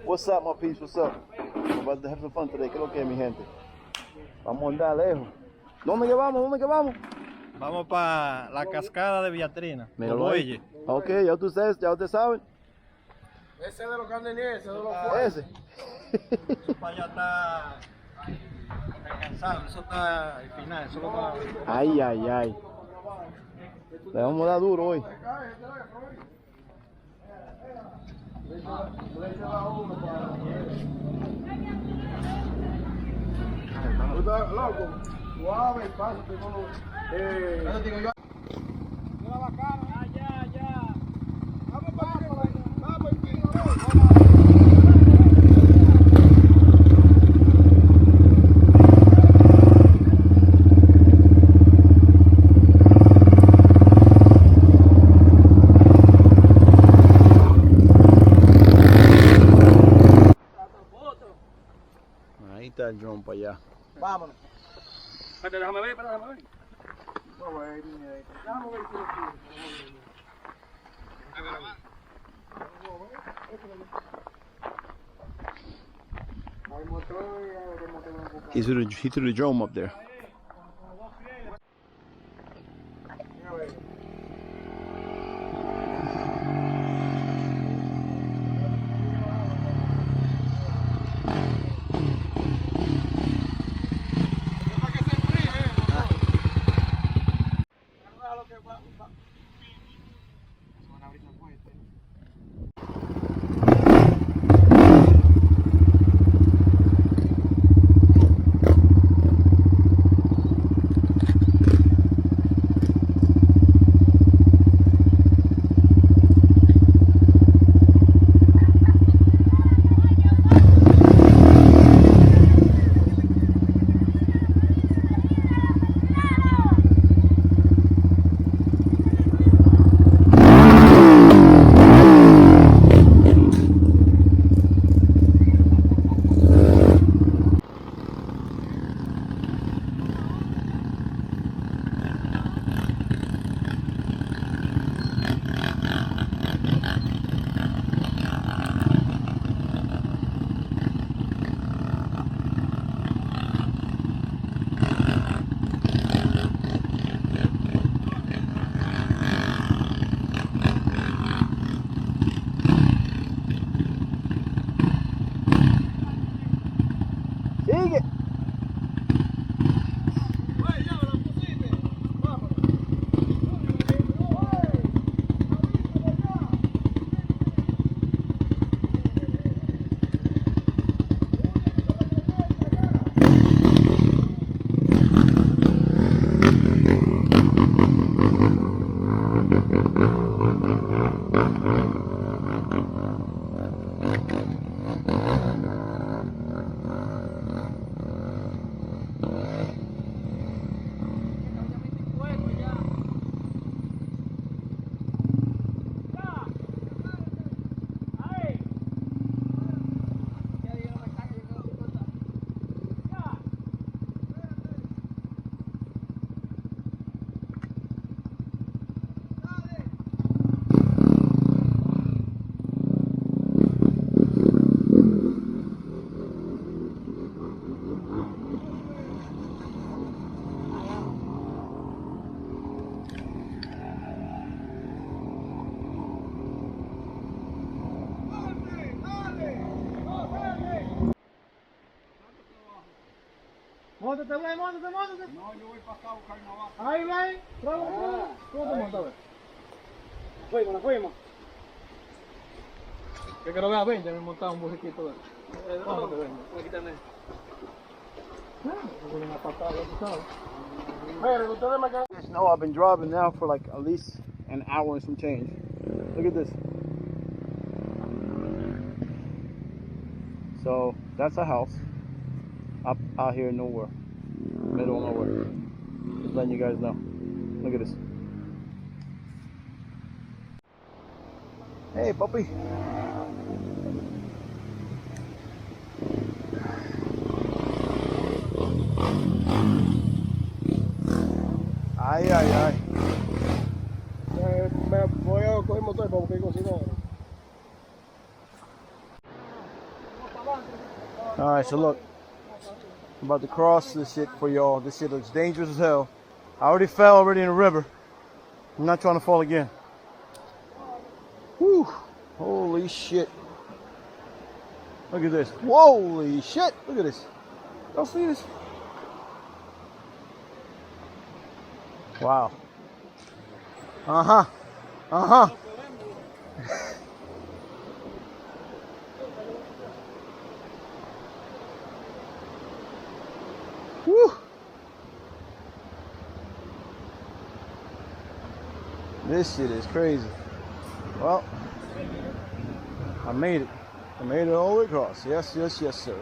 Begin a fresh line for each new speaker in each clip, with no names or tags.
What's up, my peeps? What's up? We're about to have some fun today. ¿Qué es lo que es, mi gente? Vamos a andar lejos. ¿Dónde que vamos? ¿Dónde que vamos?
Vamos para la Cascada de Villatrina.
Míralo ahí. Ok, ya ustedes saben.
Ese de los carneníes, ese de los
Ese.
Eso para allá está descansando, eso está al final, eso lo está...
Ay, ay, ay. Le vamos a dar duro hoy.
loco, suave, pásate con los... Una bacana. Ya. Vamos para allá, vamos,
Ahí está el drone para allá.
vámonos.
Espérate, déjame ver.
Déjame ver si lo quiero.
He threw the drone up there. Sigue.
Móntate, güey, móntate. No, yo voy para acá a buscar una vaca. Ahí, güey. ¿Cómo te montas, güey? Nos fuimos. Que lo veas, ven, ya me montaba un bujiquito, güey. Móntate, ven. Voy a quitarme. Una patada, tú sabes. Pero ustedes me quedan...
No, I've been driving now for like at least an hour and some change. Look at this. So that's a house up out here in nowhere, middle of nowhere. Just letting you guys know. Look at this. Hey, puppy. Ay, ay, ay.
Me voy a coger motor para buscar cocinero.
All right, so look, I'm about to cross this shit for y'all. This shit looks dangerous as hell. I already fell already in the river. I'm not trying to fall again. Whew, holy shit. Look at this. Holy shit, look at this. Y'all see this? Wow. Uh-huh. Uh-huh. Woo. This shit is crazy. Well, I made it. I made it all the way across. Yes, yes, yes, sir.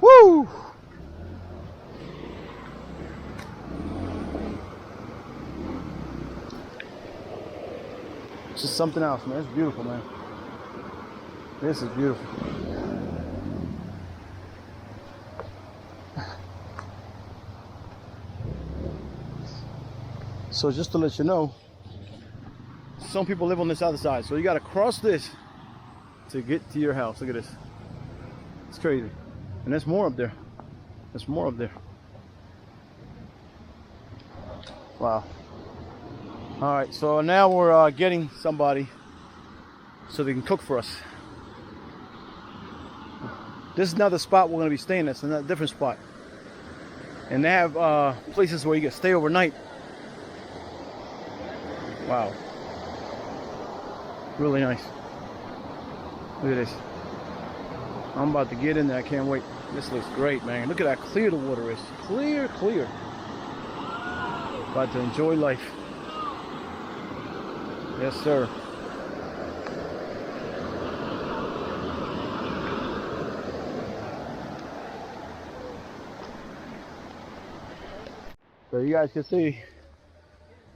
Woo! It's just something else, man. It's beautiful, man. This is beautiful. So just to let you know, some people live on this other side. So you got to cross this to get to your house. Look at this. It's crazy. And there's more up there. There's more up there. Wow. All right, so now we're getting somebody so they can cook for us. This is not the spot we're going to be staying at. It's a different spot. And they have places where you can stay overnight. Wow. Really nice. Look at this. I'm about to get in there. I can't wait. This looks great, man. Look at how clear the water is. Clear, clear. About to enjoy life. Yes, sir. So you guys can see,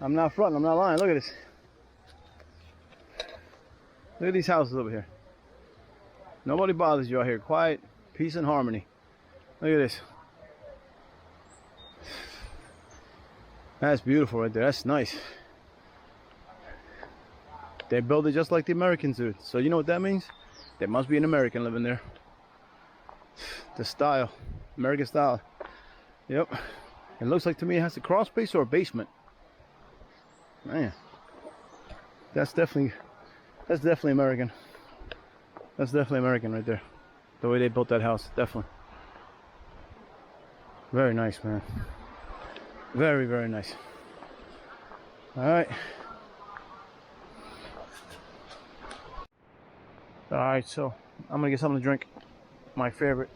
I'm not fronting, I'm not lying. Look at this. Look at these houses over here. Nobody bothers you out here. Quiet, peace and harmony. Look at this. That's beautiful right there. That's nice. They build it just like the Americans do. So you know what that means? There must be an American living there. The style. American style. Yep. It looks like to me it has a crawl space or a basement. Man. That's definitely American. That's definitely American right there. The way they built that house, definitely. Very nice, man. Very, very nice. Alright. Alright, so I'm gonna get something to drink. My favorite.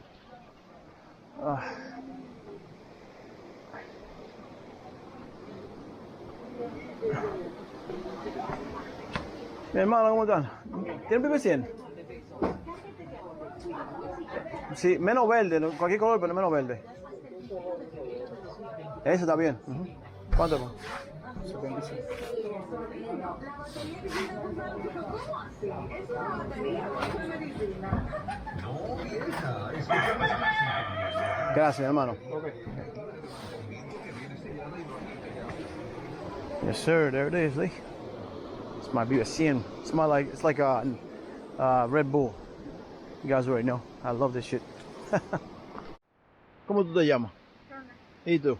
Mi hermano, ¿cómo están? ¿Tienen pipe 100? Sí, menos verde, cualquier color, pero menos verde. Ese está bien. ¿Cuánto? 75. Gracias, hermano. Okay. Yes, sir. There it is, Lee. This might be a 100. It's like a Red Bull. You guys already know. I love this shit. ¿Cómo tú te llamas?
Ronald.
¿Y tú?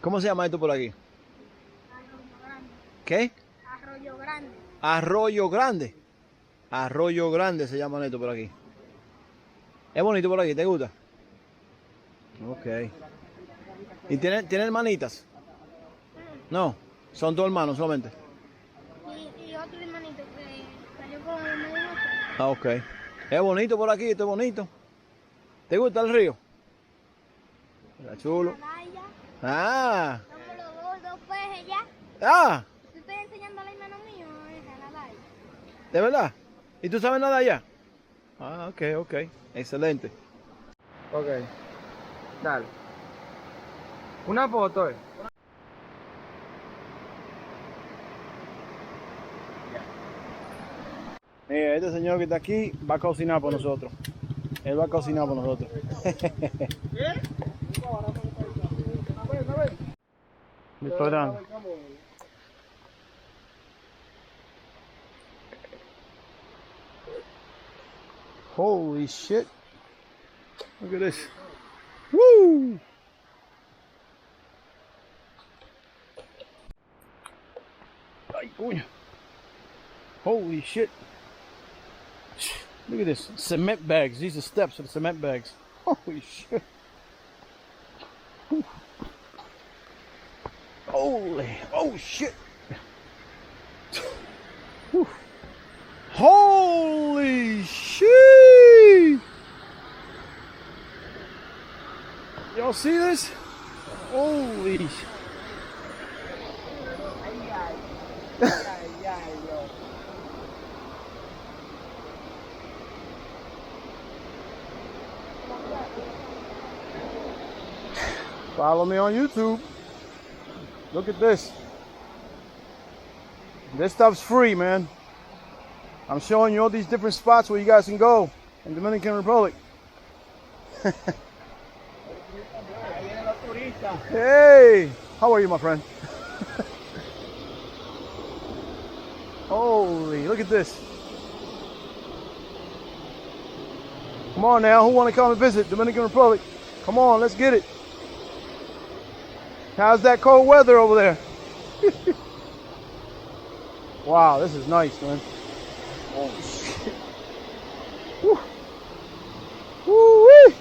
¿Cómo se llama esto por aquí?
Arroyo Grande.
¿Qué?
Arroyo Grande.
Arroyo Grande. Arroyo Grande se llama esto por aquí. ¿Es bonito por aquí? ¿Te gusta? Ok. ¿Y tiene hermanitas? No, son dos hermanos solamente.
Y otro hermanito que salió con el medio.
Ah, ok. Es bonito por aquí, esto es bonito. ¿Te gusta el río? Está chulo. Ah.
Somos los dos peces ya.
Ah,
Te estoy enseñando al hermano mío a nadar.
¿de verdad? ¿Y tú sabes nada allá? Ah, ok, ok. Excelente.
Ok. Dale. Una foto,
Mira, este señor que está aquí va a cocinar por nosotros. Él va a cocinar por nosotros. Disparando. Holy shit. Look at this. Woo! Ay, coño. Holy shit. Look at this. Cement bags. These are steps for the cement bags. Holy shit. Holy. Oh shit. Holy shit. Y'all see this? Holy shit. Follow me on YouTube. Look at this. This stuff's free, man. I'm showing you all these different spots where you guys can go in Dominican Republic. Hey, how are you, my friend? Holy, look at this. Come on now, who want to come and visit Dominican Republic? Come on, let's get it. How's that cold weather over there? Wow, this is nice, man. Oh shit. Woo. Woo-wee.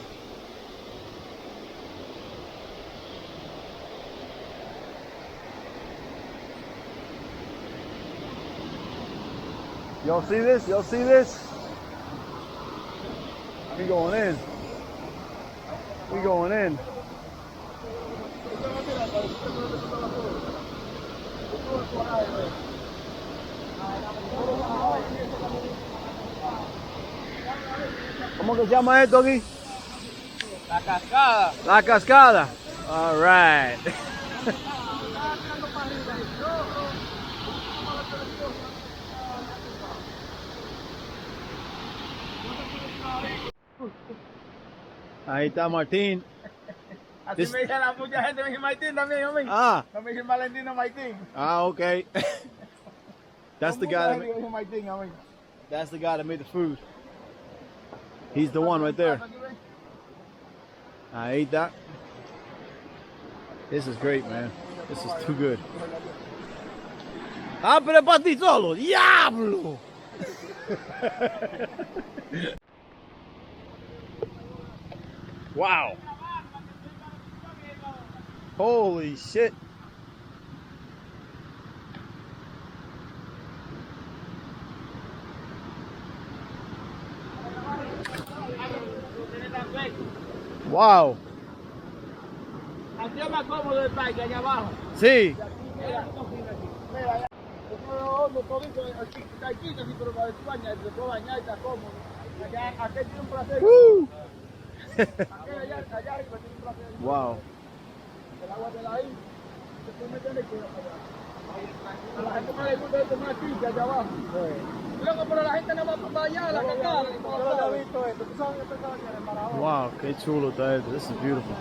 Y'all see this? Y'all see this? We going in. We going in. ¿Cómo que se llama esto aquí?
La Cascada.
La Cascada. All right. Ahí está Martín.
Así me dicen mucha gente, me dice Martín también, hombre.
Ah.
No me dicen Valentino Martín.
Ah, okay. That's the guy.
Martín, hombre.
That's the guy that made the food. He's the one right there. I ate that. This is great, man. This is too good. Ah, pero es para ti solo. Diablo. Wow. Holy shit. Wow.
Aquí es más cómodo el parque, allá abajo.
Sí.
Mira, mira, aquí, pero para tu bañar, te puedo bañar y está cómodo. Allá, aquí tiene un placer.
Woo.
Allá arriba tiene un placer.
Wow.
El agua de la isla. Después me tiene que ir a la gente no le gusta tomar aquí, allá abajo. Luego, pero la gente no va para allá, a la Cascada. Yo no he visto esto. Tú sabes que esto estaba en el Maradona.
Wow, qué chulo está esto. This is beautiful.